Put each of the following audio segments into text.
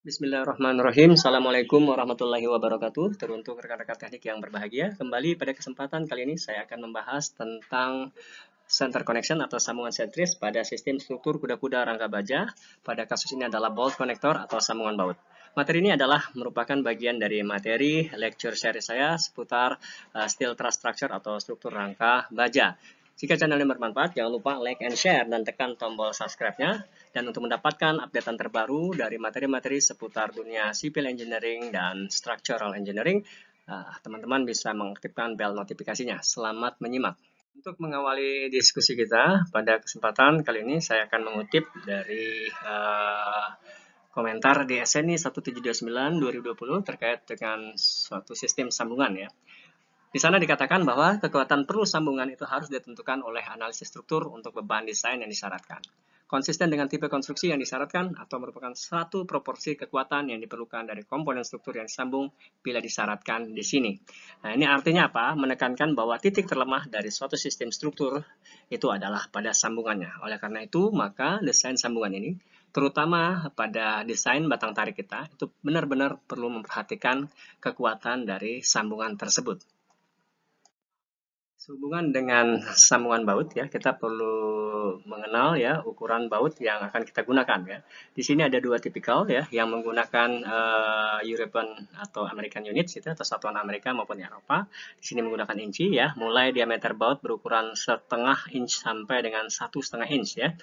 Bismillahirrahmanirrahim. Assalamualaikum warahmatullahi wabarakatuh. Teruntuk rekan-rekan teknik yang berbahagia, kembali pada kesempatan kali ini saya akan membahas tentang center connection atau sambungan sentris pada sistem struktur kuda-kuda rangka baja. Pada kasus ini adalah bolt connector atau sambungan baut. Materi ini adalah merupakan bagian dari materi lecture series saya seputar steel truss structure atau struktur rangka baja. Jika channel ini bermanfaat, jangan lupa like and share dan tekan tombol subscribe-nya. Dan untuk mendapatkan updatean terbaru dari materi-materi seputar dunia civil engineering dan structural engineering, teman-teman bisa mengaktifkan bel notifikasinya. Selamat menyimak. Untuk mengawali diskusi kita pada kesempatan kali ini, saya akan mengutip dari komentar di SNI 1729/2020 terkait dengan suatu sistem sambungan ya. Di sana dikatakan bahwa kekuatan perlu sambungan itu harus ditentukan oleh analisis struktur untuk beban desain yang disyaratkan. Konsisten dengan tipe konstruksi yang disyaratkan atau merupakan satu proporsi kekuatan yang diperlukan dari komponen struktur yang disambung bila disyaratkan di sini. Nah, ini artinya apa? Menekankan bahwa titik terlemah dari suatu sistem struktur itu adalah pada sambungannya. Oleh karena itu, maka desain sambungan ini, terutama pada desain batang tarik kita, itu benar-benar perlu memperhatikan kekuatan dari sambungan tersebut. Sehubungan dengan sambungan baut ya, kita perlu mengenal ya ukuran baut yang akan kita gunakan ya. Di sini ada dua tipikal ya, yang menggunakan European atau American units itu atau satuan Amerika maupun Eropa. Di sini menggunakan inci ya, mulai diameter baut berukuran setengah inch sampai dengan 1,5 inch ya.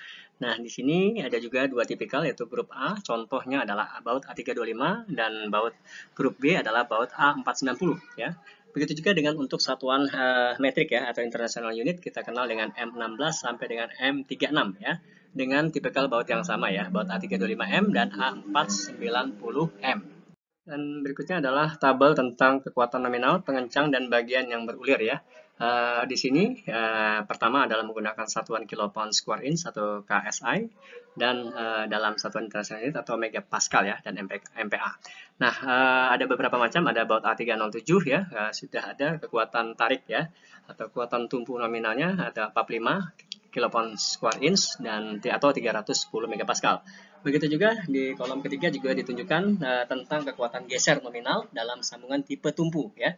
Nah, di sini ada juga dua tipikal yaitu grup A, contohnya adalah baut A325 dan baut grup B adalah baut A490 ya. Begitu juga dengan untuk satuan metrik ya atau international unit kita kenal dengan M16 sampai dengan M36 ya. Dengan tipikal baut yang sama ya, baut A325M dan A490M. Dan berikutnya adalah tabel tentang kekuatan nominal, pengencang dan bagian yang berulir ya. Di sini pertama adalah menggunakan satuan kilopound square inch atau KSI dan dalam satuan internasional unit atau megapascal ya dan MPA. Nah, ada beberapa macam, ada baut A307 ya, sudah ada kekuatan tarik ya atau kekuatan tumpu nominalnya ada 45 kilopound square inch dan atau 310 megapascal. Begitu juga di kolom ketiga juga ditunjukkan tentang kekuatan geser nominal dalam sambungan tipe tumpu ya.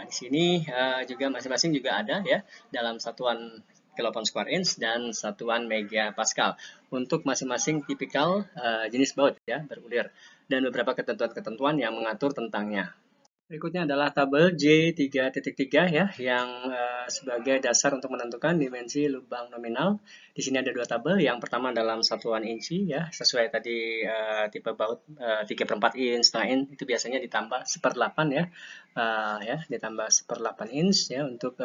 Di sini juga masing-masing juga ada ya dalam satuan kilopound square inch dan satuan megapascal untuk masing-masing tipikal jenis baut ya berulir dan beberapa ketentuan-ketentuan yang mengatur tentangnya. Berikutnya adalah tabel J3.3 ya, yang sebagai dasar untuk menentukan dimensi lubang nominal. Di sini ada dua tabel. Yang pertama dalam satuan inci ya, sesuai tadi tipe baut 3/4 inch, setengah inch itu biasanya ditambah 1/8 ya, ditambah 1/8 inch ya untuk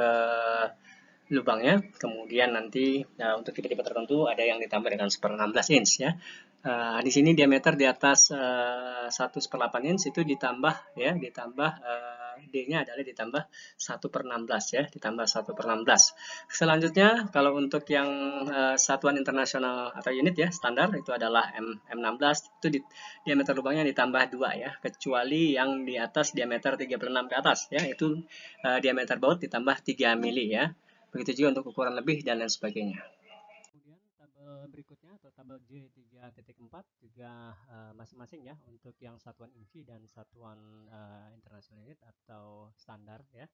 lubangnya. Kemudian nanti untuk tipe-tipe tertentu ada yang ditambah dengan 1/16 inch ya. Di sini diameter di atas 1/8 inch itu ditambah ya, ditambah D-nya adalah ditambah 1/16 ya, ditambah 1/16. Selanjutnya kalau untuk yang satuan internasional atau unit ya standar itu adalah M16 itu diameter lubangnya ditambah 2 ya, kecuali yang di atas diameter 36 ke atas ya, itu diameter baut ditambah 3 mili ya. Begitu juga untuk ukuran lebih dan lain sebagainya. Kemudian tabel berikutnya atau tabel J3.4 juga masing-masing ya untuk yang satuan inci dan satuan international unit atau standar ya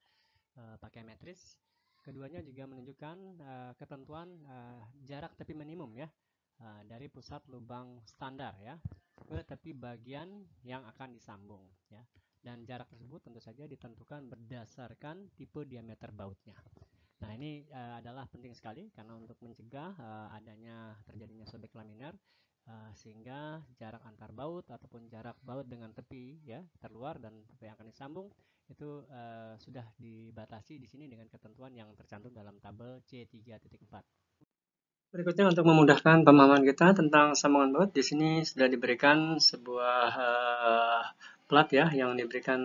pakai metris. Keduanya juga menunjukkan ketentuan jarak tepi minimum ya dari pusat lubang standar ya ke tepi bagian yang akan disambung ya. Dan jarak tersebut tentu saja ditentukan berdasarkan tipe diameter bautnya. Nah, ini adalah penting sekali karena untuk mencegah adanya terjadinya sobek laminar sehingga jarak antar baut ataupun jarak baut dengan tepi ya terluar dan tepi yang akan disambung itu sudah dibatasi di sini dengan ketentuan yang tercantum dalam tabel C3.4. Berikutnya untuk memudahkan pemahaman kita tentang sambungan baut, di sini sudah diberikan sebuah plat ya yang diberikan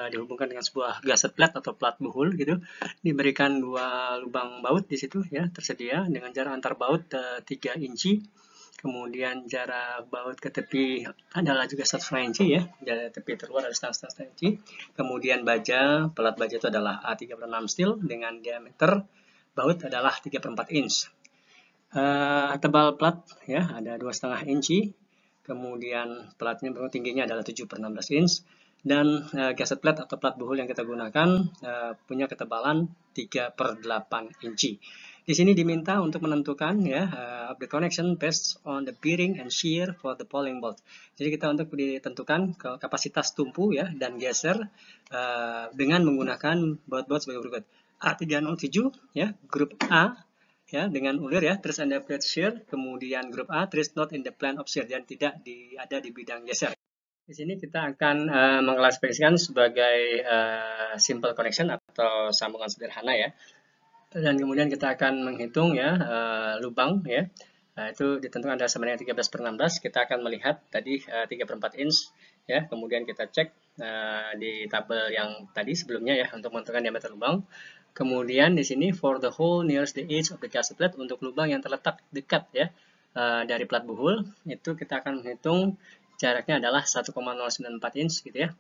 dihubungkan dengan sebuah gasket plat atau plat buhul gitu. Diberikan dua lubang baut di situ ya tersedia dengan jarak antar baut 3 inci. Kemudian jarak baut ke tepi adalah juga 1,5 inci ya, jarak tepi terluar adalah 1,5 inci. Kemudian baja, plat baja itu adalah A36 steel dengan diameter baut adalah 3/4 inch. Tebal plat ya ada 2,5 inci. kemudian platnya tingginya adalah 7/16 inch, dan gasket plate atau plat buhul yang kita gunakan punya ketebalan 3/8 inci. Di sini diminta untuk menentukan ya the connection based on the bearing and shear for the polling bolt. Jadi kita untuk ditentukan kapasitas tumpu ya dan geser dengan menggunakan baut-baut sebagai berikut. A307 ya, grup A ya dengan ulir ya, terus ada plate shear, kemudian grup A terus not in the plane of shear dan tidak ada di bidang geser. Di sini kita akan mengklasifikasikan sebagai simple connection atau sambungan sederhana ya. Dan kemudian kita akan menghitung ya lubang ya. Itu ditentukan adalah sama dengan 13/16. Kita akan melihat tadi 3/4 inch ya. Kemudian kita cek di tabel yang tadi sebelumnya ya untuk menentukan diameter lubang. Kemudian di sini for the hole nearest the edge of the gasket plate, untuk lubang yang terletak dekat ya dari plat buhul, itu kita akan menghitung jaraknya adalah 1,094 inch gitu ya.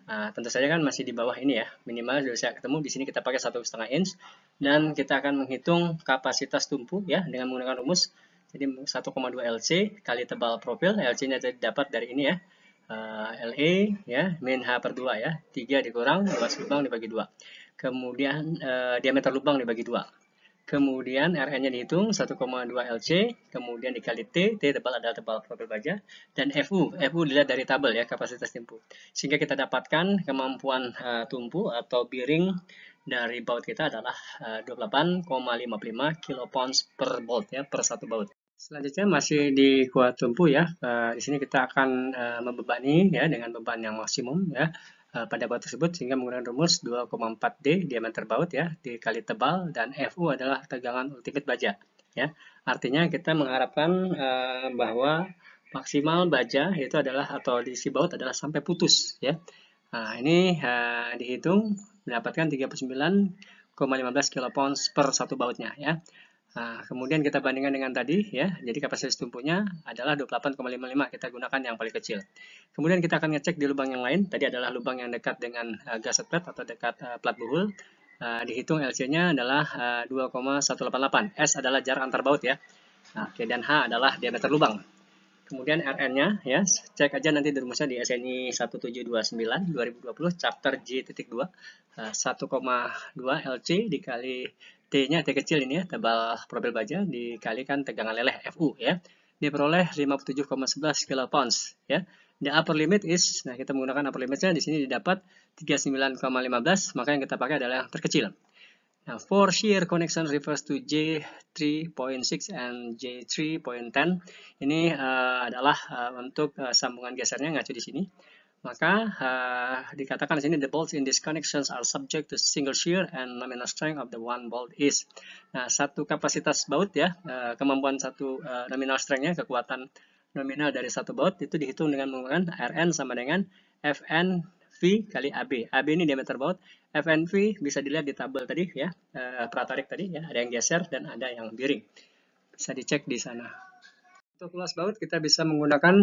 Nah, tentu saja kan masih di bawah ini ya, minimal sudah saya ketemu. Di sini kita pakai 1,5 inch dan kita akan menghitung kapasitas tumpu ya dengan menggunakan rumus. Jadi 1,2 LC kali tebal profil, LC-nya dapat dari ini ya, LE ya min H/2 ya, 3 dikurang luas lubang dibagi 2. Kemudian diameter lubang dibagi 2. Kemudian Rn-nya dihitung 1,2 LC, kemudian dikali T tebal adalah tebal profil baja, dan FU dilihat dari tabel ya, kapasitas tumpu. Sehingga kita dapatkan kemampuan tumpu atau bearing dari baut kita adalah 28,55 kilopounds per bolt ya, per satu baut. Selanjutnya masih di kuat tumpu ya. Di sini kita akan membebani ya dengan beban yang maksimum ya pada baut tersebut, sehingga menggunakan rumus 2,4D diameter baut ya dikali tebal, dan FU adalah tegangan ultimate baja ya. Artinya kita mengharapkan bahwa maksimal baja itu adalah atau diisi baut adalah sampai putus ya. Nah, ini dihitung mendapatkan 39,15 kilopounds per satu bautnya ya. Nah, kemudian kita bandingkan dengan tadi ya, jadi kapasitas tumpunya adalah 28,55, kita gunakan yang paling kecil. Kemudian kita akan ngecek di lubang yang lain, tadi adalah lubang yang dekat dengan gasket plate atau dekat plat buhul. Dihitung LC-nya adalah 2,188, S adalah jarak antar baut ya. Nah, dan H adalah diameter lubang. Kemudian Rn-nya ya, cek aja nanti di rumusnya di SNI 1729 2020 chapter J.2, 1,2 LC dikali T-nya, T kecil ini ya, tebal profil baja dikalikan tegangan leleh FU ya, diperoleh 57,11 kilopounds ya. The upper limit is, nah kita menggunakan upper limitnya di sini didapat 39,15, maka yang kita pakai adalah yang terkecil. Nah, for shear connection refers to J3.6 and J3.10. Ini adalah untuk sambungan gesernya ngacu di sini. Maka dikatakan di sini the bolts in these connections are subject to single shear and nominal strength of the one bolt is. Nah, satu kapasitas baut ya, kemampuan satu nominal strength-nya, kekuatan nominal dari satu baut itu dihitung dengan menggunakan Rn sama dengan Fn V kali AB. AB ini diameter baut. FNV bisa dilihat di tabel tadi ya, pratarik tadi ya, ada yang geser dan ada yang bearing. Bisa dicek di sana. Untuk luas baut kita bisa menggunakan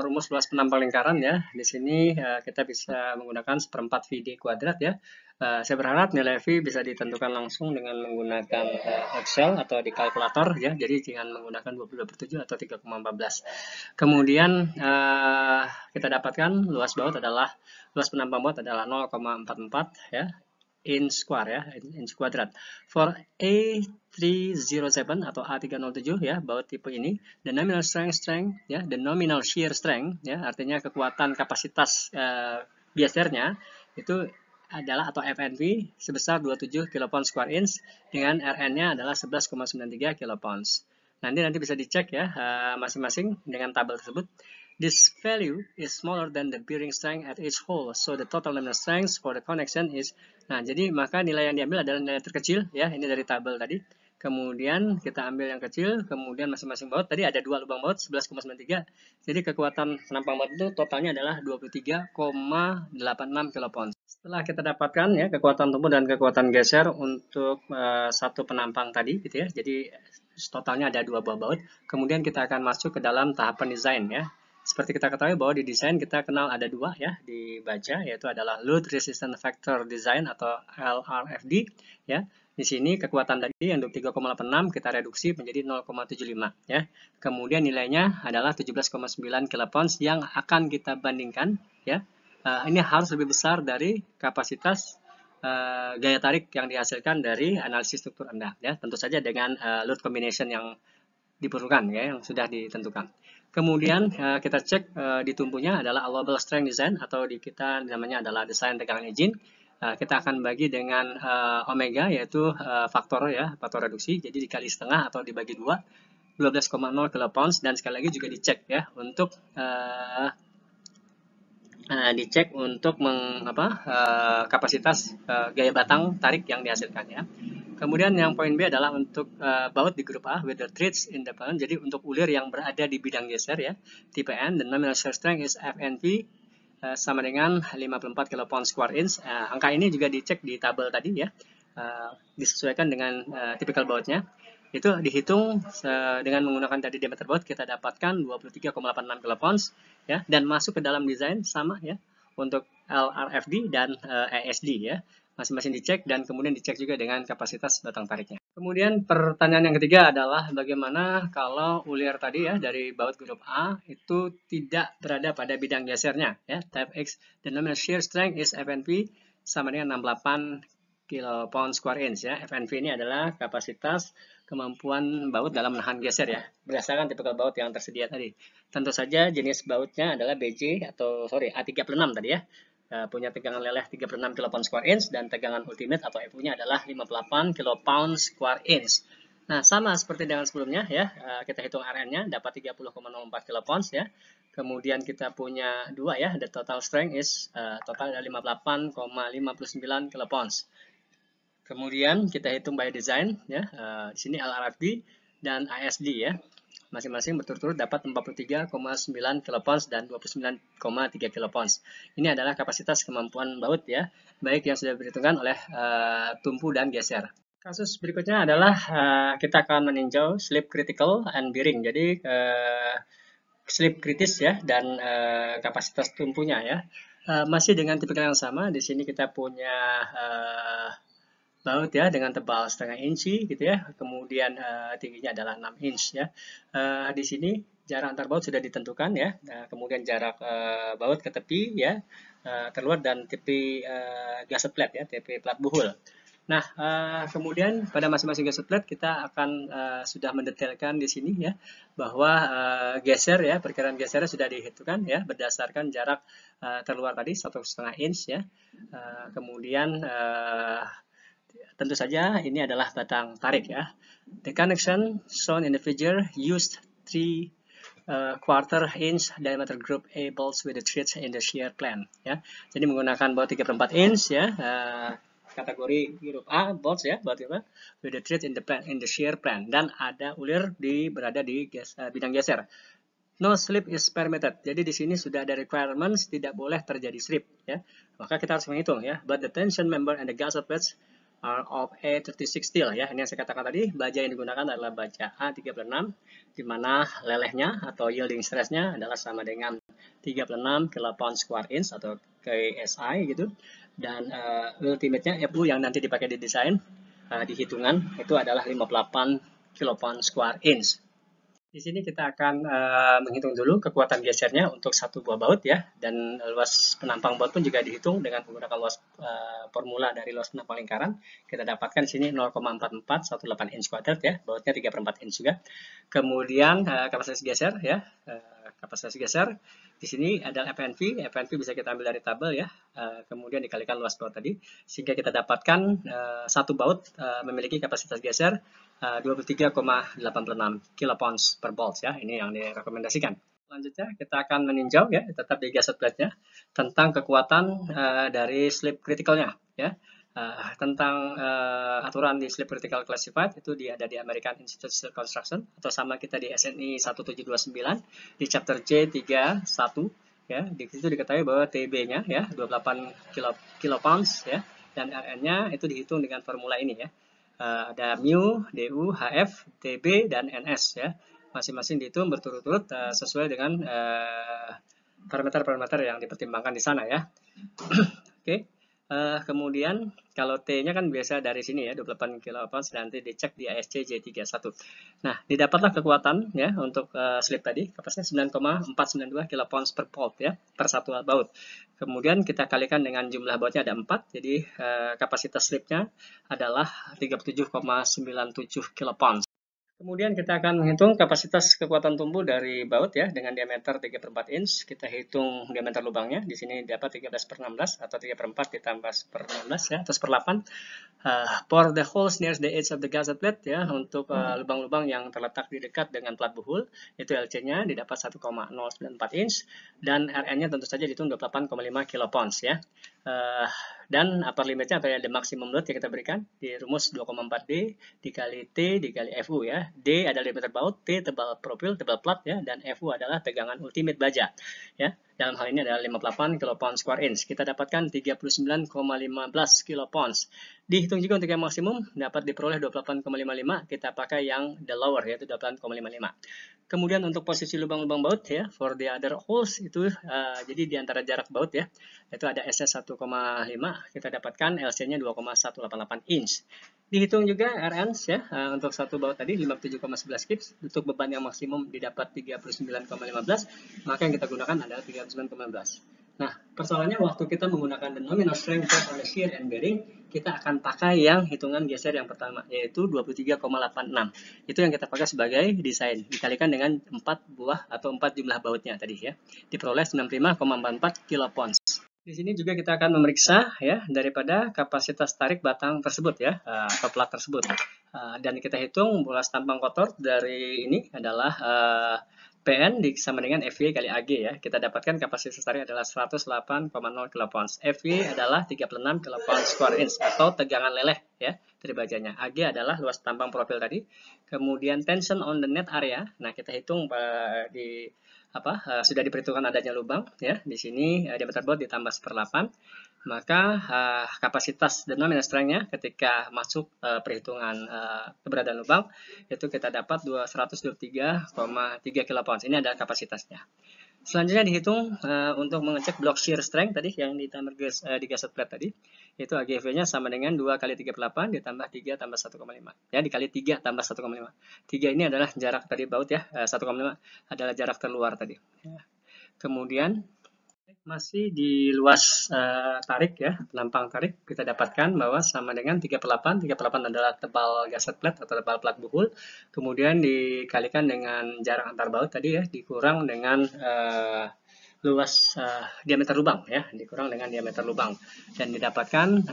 rumus luas penampang lingkaran ya. Di sini kita bisa menggunakan 1/4 VD kuadrat ya. Saya berharap nilai V bisa ditentukan langsung dengan menggunakan Excel atau di kalkulator ya. Jadi dengan menggunakan 22/7 atau 3,14. Kemudian kita dapatkan luas penampang baut adalah 0,44 ya. Inch square ya, inch kuadrat. For A307 atau A307 ya, baut tipe ini, the nominal strength ya, the nominal shear strength ya, artinya kekuatan kapasitas gesernya itu adalah atau FNV sebesar 27 kilopounds square inch dengan Rn-nya adalah 11,93 kilopounds. Nanti bisa dicek ya masing-masing dengan tabel tersebut. This value is smaller than the bearing strength at each hole, so the total nominal strength for the connection is. Nah, jadi maka nilai yang diambil adalah nilai terkecil ya, ini dari tabel tadi. Kemudian kita ambil yang kecil, kemudian masing-masing baut tadi ada 2 lubang baut 11,93. Jadi kekuatan penampang baut itu totalnya adalah 23,86 kilopounds. Setelah kita dapatkan ya kekuatan tumpu dan kekuatan geser untuk satu penampang tadi gitu ya. Jadi totalnya ada 2 buah baut. Kemudian kita akan masuk ke dalam tahapan desain ya. Seperti kita ketahui bahwa di desain kita kenal ada dua ya di baja, yaitu adalah Load Resistant Factor Design atau LRFD ya. Di sini kekuatan tadi yang 3,86 kita reduksi menjadi 0,75 ya. Kemudian nilainya adalah 17,9 kilopons yang akan kita bandingkan ya. Ini harus lebih besar dari kapasitas gaya tarik yang dihasilkan dari analisis struktur Anda ya. Tentu saja dengan load combination yang diperlukan ya, yang sudah ditentukan. Kemudian kita cek di tumpunya adalah allowable strength design atau di kita namanya adalah desain tegangan engine. Kita akan bagi dengan omega yaitu faktor ya, faktor reduksi. Jadi dikali setengah atau dibagi 2, 12,0 kilopons, dan sekali lagi juga dicek ya untuk kapasitas gaya batang tarik yang dihasilkan ya. Kemudian yang poin B adalah untuk baut di grup A with the threads independent. Jadi untuk ulir yang berada di bidang geser ya, tipe N, dan nominal shear strength is FNP sama dengan 54 kilopons square inch. Angka ini juga dicek di tabel tadi ya, disesuaikan dengan typical bautnya. Itu dihitung dengan menggunakan tadi diameter baut, kita dapatkan 23,86 kilopons ya, dan masuk ke dalam desain sama ya untuk LRFD dan ESD ya. Masing-masing dicek dan kemudian dicek juga dengan kapasitas batang tariknya. Kemudian pertanyaan yang ketiga adalah bagaimana kalau ulir tadi ya dari baut grup A itu tidak berada pada bidang gesernya ya, type X, dan nominal shear strength is FNP sama dengan 68 kilopons square inch ya. FNP ini adalah kapasitas kemampuan baut dalam menahan geser ya, berdasarkan tipikal baut yang tersedia tadi. Tentu saja jenis bautnya adalah BJ atau A36 tadi ya. Punya tegangan leleh 36 kilopons square inch dan tegangan ultimate atau FU-nya adalah 58 kilopons square inch. Nah, sama seperti dengan sebelumnya ya, kita hitung Rn-nya dapat 30,04 kilopons ya. Kemudian kita punya dua ya, the total strength is total ada 58,59 kilopons. Kemudian kita hitung by design ya, di sini LRFD dan ASD ya. Masing-masing berturut-turut dapat 43,9 kilopons dan 29,3 kilopons. Ini adalah kapasitas kemampuan baut ya, baik yang sudah diperhitungkan oleh tumpu dan geser. Kasus berikutnya adalah kita akan meninjau slip critical and bearing. Jadi slip kritis ya dan kapasitas tumpunya ya. Masih dengan tipikal yang sama. Di sini kita punya baut ya dengan tebal setengah inci gitu ya, kemudian tingginya adalah 6 inch ya. Di sini jarak antar baut sudah ditentukan ya, kemudian jarak baut ke tepi ya terluar dan tepi gasket plate ya, tepi plat buhul. Nah, kemudian pada masing-masing gasket plate kita akan sudah mendetailkan di sini ya bahwa geser ya, perkiraan gesernya sudah dihitungkan ya berdasarkan jarak terluar tadi 1,5 inch ya. Kemudian tentu saja ini adalah batang tarik ya. The connection shown in the figure used 3/4 inch diameter group A bolts with the threads in the shear plane ya. Jadi menggunakan baut 3/4 inch ya, kategori grup A bolts ya, baut apa? With the threads in the shear plane, dan ada ulir berada di bidang geser. No slip is permitted. Jadi di sini sudah ada requirements, tidak boleh terjadi slip ya. Maka kita harus menghitung ya. But the tension member and the gasket plates are of A36 steel ya. Ini yang saya katakan tadi, baja yang digunakan adalah baja A36 di mana lelehnya atau yielding stress-nya adalah sama dengan 36 kilopons square inch atau KSI gitu. Dan ultimate-nya FU yang nanti dipakai di desain di hitungan itu adalah 58 kilopons square inch. Di sini kita akan menghitung dulu kekuatan gesernya untuk satu buah baut ya, dan luas penampang baut pun juga dihitung dengan menggunakan luas formula dari luas penampang lingkaran. Kita dapatkan di sini 0,4418 inch kuadrat ya, bautnya 3/4 inch juga. Kemudian kapasitas geser ya, kapasitas geser di sini adalah FNV. FNV bisa kita ambil dari tabel ya, kemudian dikalikan luas baut tadi, sehingga kita dapatkan satu baut memiliki kapasitas geser 23,86 kilopons per bolt ya, ini yang direkomendasikan. Selanjutnya kita akan meninjau ya, tetap di gasket plate-nya, tentang kekuatan dari slip critical-nya ya. Tentang aturan di slip critical classified itu ada di American Institute of Construction atau sama kita di SNI 1729 di chapter J31 ya. Di situ diketahui bahwa TB-nya ya 28 kilopons ya, dan Rn-nya itu dihitung dengan formula ini ya. Ada mu, du, hf, tb, dan ns ya. masing-masing dihitung berturut-turut sesuai dengan parameter-parameter yang dipertimbangkan di sana ya. Oke. Kemudian kalau T-nya kan biasa dari sini ya 28 kilopounds, nanti dicek di ASC J31. Nah, didapatlah kekuatan ya untuk slip tadi, kapasitasnya 9,492 kilopounds per volt ya per satu baut. Kemudian kita kalikan dengan jumlah bautnya ada 4, jadi kapasitas slipnya adalah 37,97 kilopounds. Kemudian kita akan menghitung kapasitas kekuatan tumbuh dari baut ya dengan diameter 3/4 inch. Kita hitung diameter lubangnya. Di sini dapat 13/16 atau 3/4 ditambah 1/16 ya atau 1/8. For the holes near the edge of the gusset plate ya, untuk lubang-lubang yang terletak di dekat dengan plat buhul, itu LC-nya didapat 1,094 inch dan Rn-nya tentu saja dihitung 28,5 kilopounds ya. Dan upper limitnya atau the maximum load yang kita berikan di rumus 2,4D dikali T dikali FU ya. D adalah diameter baut, T tebal profil, tebal plat ya, dan FU adalah tegangan ultimate baja ya. Dalam hal ini adalah 58 kilopounds square inch. Kita dapatkan 39,15 kilopounds. Dihitung juga untuk yang maksimum dapat diperoleh 28,55. Kita pakai yang the lower yaitu 28,55. Kemudian untuk posisi lubang-lubang baut ya, for the other holes itu jadi di antara jarak baut ya, itu ada SS 1,5, kita dapatkan LC-nya 2,188 inch. Dihitung juga RN ya, untuk satu baut tadi 57,11 kips, untuk beban yang maksimum didapat 39,15, maka yang kita gunakan adalah 39,15. Nah, persoalannya waktu kita menggunakan the nominal strength test on the shear and bearing, kita akan pakai yang hitungan geser yang pertama, yaitu 23,86. Itu yang kita pakai sebagai desain, dikalikan dengan 4 buah atau 4 jumlah bautnya tadi ya. Diperoleh 95,44 kilopounds. Di sini juga kita akan memeriksa ya daripada kapasitas tarik batang tersebut ya, atau plat tersebut. Dan kita hitung bolas tampang kotor dari ini adalah PN sama dengan FY kali AG ya. Kita dapatkan kapasitas tarik adalah 108,0 kilopounds. FY adalah 36 kilopounds square inch atau tegangan leleh ya dari bajanya. AG adalah luas tampang profil tadi. Kemudian tension on the net area. Nah, kita hitung sudah diperhitungkan adanya lubang ya. Di sini diameter baut ditambah 1/8. Maka kapasitas the nominal strength-nya ketika masuk perhitungan keberadaan lubang itu kita dapat 223,3 kilopounds. Ini adalah kapasitasnya. Selanjutnya dihitung untuk mengecek block shear strength tadi yang ditambah di gusset plate tadi, itu AGV-nya sama dengan 2 kali 3/8 ditambah 3 tambah 1,5 ya, dikali 3 tambah 1,5. 3 ini adalah jarak tadi baut ya, 1,5 adalah jarak terluar tadi ya. Kemudian masih di luas tarik ya, penampang tarik, kita dapatkan bahwa sama dengan 3/8. 3/8 adalah tebal gusset plate atau tebal plat buhul, kemudian dikalikan dengan jarak antar baut tadi ya, dikurang dengan luas diameter lubang ya, dikurang dengan diameter lubang, dan didapatkan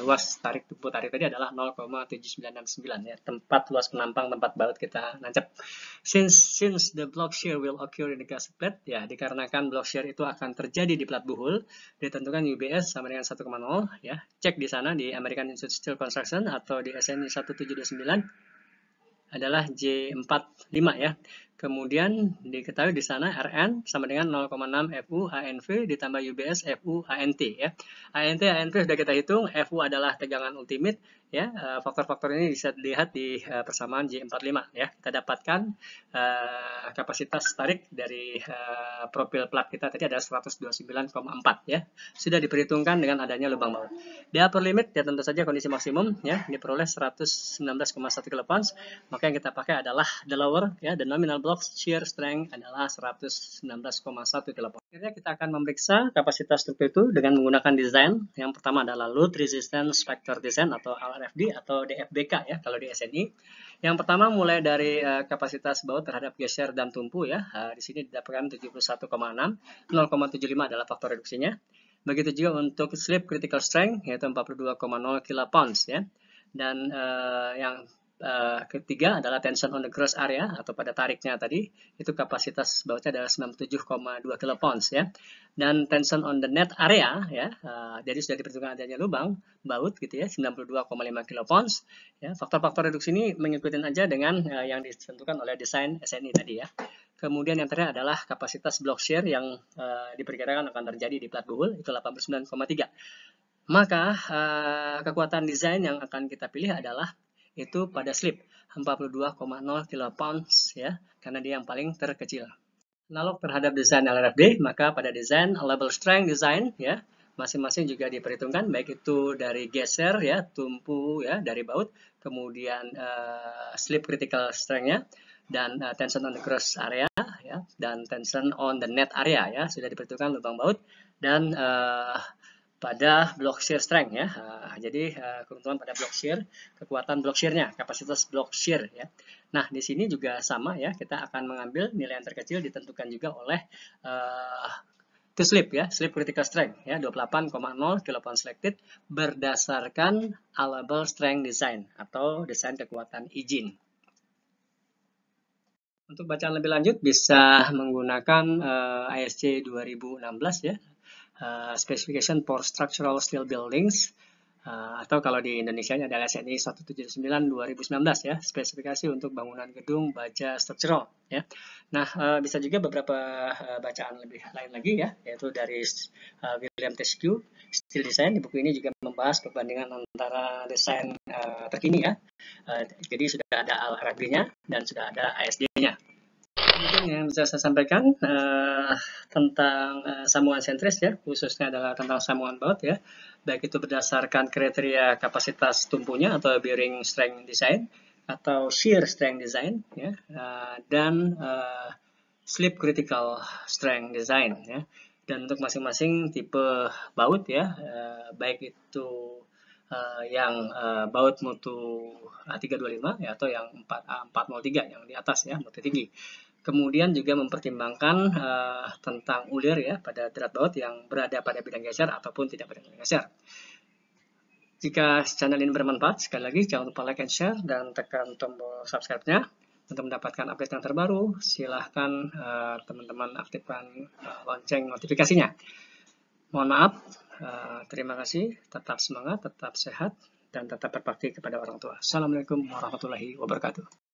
luas tarik tubuh tarik tadi adalah 0,7969 ya, tempat luas penampang tempat baut kita nancap. Since the block shear will occur in the gusset plate ya, dikarenakan block shear itu akan terjadi di plat buhul, ditentukan UBS sama dengan 1,0 ya. Cek di sana di American Institute of Steel Construction atau di SNI 1729 adalah J45 ya. Kemudian diketahui di sana Rn sama dengan 0,6 FU ANV ditambah UBS FU ANT ya. ANT sudah kita hitung, FU adalah tegangan ultimate ya. Faktor-faktor ini bisa dilihat di persamaan J45 ya. Kita dapatkan kapasitas tarik dari profil plat kita tadi adalah 129,4 ya. Sudah diperhitungkan dengan adanya lubang baut. Di upper limit ya tentu saja kondisi maksimum ya, diperoleh 119,1 kilopounds. Maka yang kita pakai adalah the lower ya, the nominal block shear strength adalah 119,1 kilopound. Akhirnya kita akan memeriksa kapasitas struktur itu dengan menggunakan desain. Yang pertama adalah load resistance factor design atau LRFD atau DFBK ya kalau di SNI. Yang pertama mulai dari kapasitas baut terhadap geser dan tumpu ya. Di sini didapatkan 71,6, 0,75 adalah faktor reduksinya. Begitu juga untuk slip critical strength yaitu 42,0 kilopounds ya. Dan yang ketiga adalah tension on the gross area atau pada tariknya tadi, itu kapasitas bautnya adalah 97,2 kilopounds ya. Dan tension on the net area ya, jadi sudah diperhitungkan adanya lubang baut gitu ya, 92,5 kilopounds ya. Faktor-faktor reduksi ini mengikuti aja dengan yang ditentukan oleh desain SNI tadi ya. Kemudian yang terakhir adalah kapasitas block shear yang diperkirakan akan terjadi di plat buhul, itu 89,3. Maka kekuatan desain yang akan kita pilih adalah itu pada slip 42,0 kilopounds ya, karena dia yang paling terkecil. Analog terhadap desain LRFD, maka pada desain label strength design ya, masing-masing juga diperhitungkan, baik itu dari geser ya, tumpu ya dari baut, kemudian slip critical strength-nya, dan tension on the cross area ya, dan tension on the net area ya, sudah diperhitungkan lubang baut, dan pada block shear strength ya. Jadi keuntungan pada block shear, kekuatan block shear-nya, kapasitas block shear ya. Nah, di sini juga sama ya, kita akan mengambil nilai yang terkecil ditentukan juga oleh to slip ya, slip critical strength ya, 28,0 kilopon selected berdasarkan allowable strength design atau desain kekuatan izin. Untuk bacaan lebih lanjut bisa menggunakan ISC 2016 ya, Specification for Structural Steel Buildings, atau kalau di Indonesia adalah SNI 179 2019 ya, spesifikasi untuk bangunan gedung baja struktural ya. Nah, bisa juga beberapa bacaan lebih lain lagi ya, yaitu dari William Teskew Steel Design. Di buku ini juga membahas perbandingan antara desain terkini ya. Jadi sudah ada LRFD-nya dan sudah ada ASD-nya. Mungkin yang bisa saya sampaikan tentang sambungan sentris ya, khususnya adalah tentang sambungan baut ya, baik itu berdasarkan kriteria kapasitas tumpunya atau bearing strength design atau shear strength design ya, dan slip critical strength design ya. Dan untuk masing-masing tipe baut ya, baik itu yang baut mutu 325 ya, atau yang 403 yang di atas ya, mutu tinggi. Kemudian juga mempertimbangkan tentang ulir ya pada drat baut yang berada pada bidang geser ataupun tidak pada bidang geser. Jika channel ini bermanfaat, sekali lagi jangan lupa like and share dan tekan tombol subscribe-nya untuk mendapatkan update yang terbaru. Silahkan teman-teman aktifkan lonceng notifikasinya. Mohon maaf, terima kasih, tetap semangat, tetap sehat, dan tetap berbakti kepada orang tua. Assalamualaikum warahmatullahi wabarakatuh.